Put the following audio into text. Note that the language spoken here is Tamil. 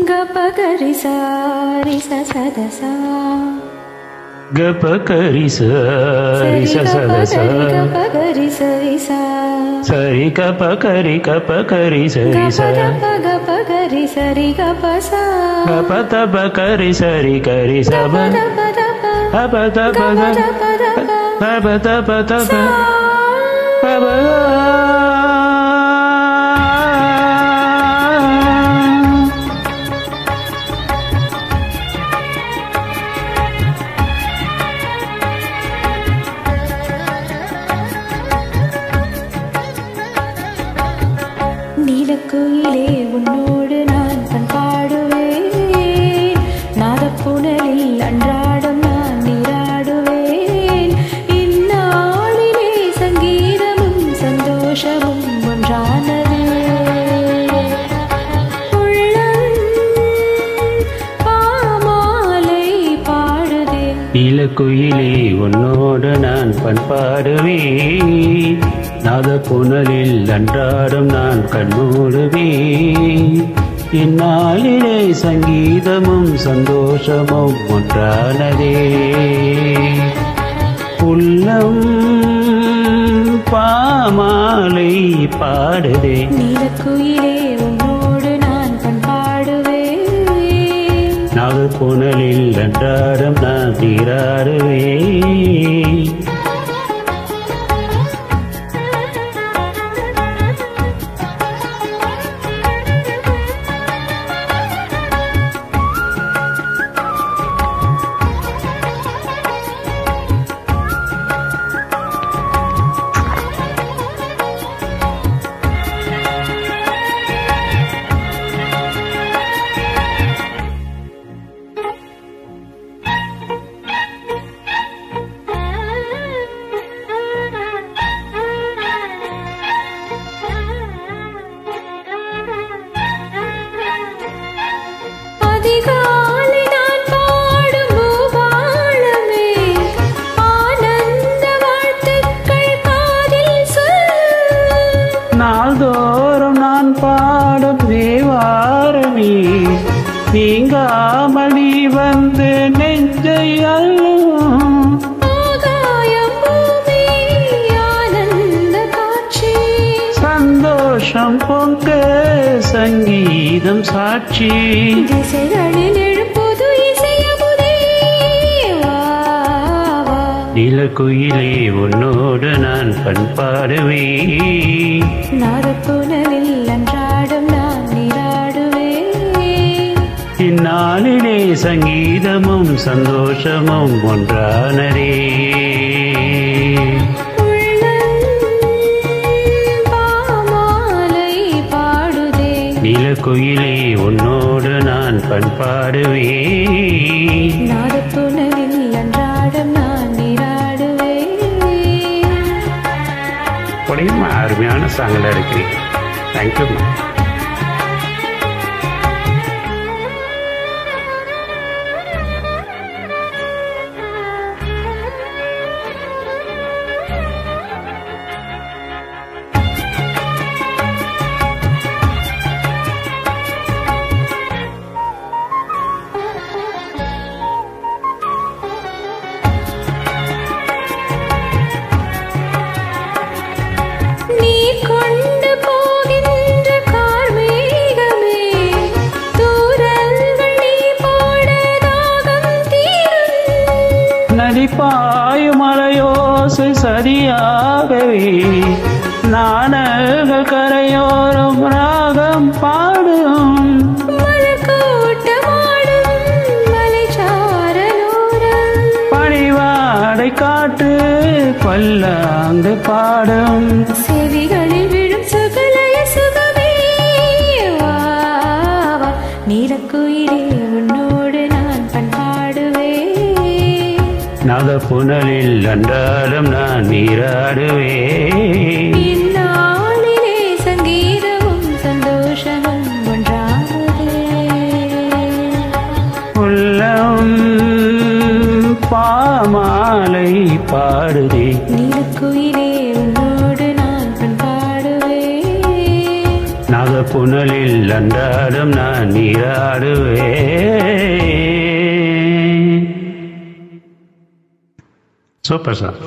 Gapagari sa ri sa sa da sa. Gapagari sa ri sa sa da sa. Gapagari sa ri sa. Sari gapagari sa ri sa. Gapagari sa ri gapa sa. Gapagari sa ri gari sa ba. நீலக்குயிலே உன்னோடு நான் பண்பாடுவேன் நாதப்புணலில் அன்றாடம் நான் நீராடுவேன் இந்நாளிலே சங்கீதமும் சந்தோஷமும் ஒன்றானது உள்ளம் பாமாலை பாடுதே நீலக்குயிலே உன்னோடு நான் பண்பாடுவேன் நாதப்புணலில் அன்றாடம் நான் கண்மூடுவேன் இந்நாளிலே சங்கீதமும் சந்தோஷமும் ஒன்றானதே உள்ளம் பாமாலை பாடுதே நீலக்குயிலே உன்னோடு நான் பண்பாடுவேன் நாதப்புணலில் அன்றாடம் நான் நீராடுவேன் நாள்தோறும் நான் பாடும் தேவாரமே நீங்காமல் நீ வந்து நெஞ்சை அள்ளும் சந்தோஷம் பொங்க சங்கீதம் சாட்சி திசைகளில் எழுப்புது இசையமுதே நீலக்குயிலே உன்னோடு நான் பண்பாடுவேன் நாதப்புணலில் அன்றாடம் நான் நீராடுவேன் இந்நாளிலே சங்கீதமும் சந்தோஷமும் ஒன்றானதே பாமாலை பாடுதே நீலக்குயிலே உன்னோடு நான் பண்பாடுவேன் நாதப்புணலில் அன்றாடம் நான் நீராடுவேன் அருமையான சாங்கலா இருக்கிறீங்க. தேங்க்யூ. நதிப்பாயும் மலையோசை சரியாகவே நாணல்கள் கரையோரம் ராகம் பாடும் பணிவாடை காட்டு பல்லாங்கு பாடும் செவிகளில் விழும் சுகலய சுகமே நீலக்குயிலே உன்னோடு நான் பண்பாடுவேன் நாதப்புணலில் அன்றாடம் நான் நீராடுவேன் இந்நாளிலே சங்கீதமும் சந்தோஷமும் ஒன்றானதே உள்ளம் பாமாலை பாடுதே நீலக்குயிலே உன்னோடு நான் பண்பாடுவேன் நாதப்புணலில் புனலில் அன்றாடம் நான் நீராடுவேன். Super sir.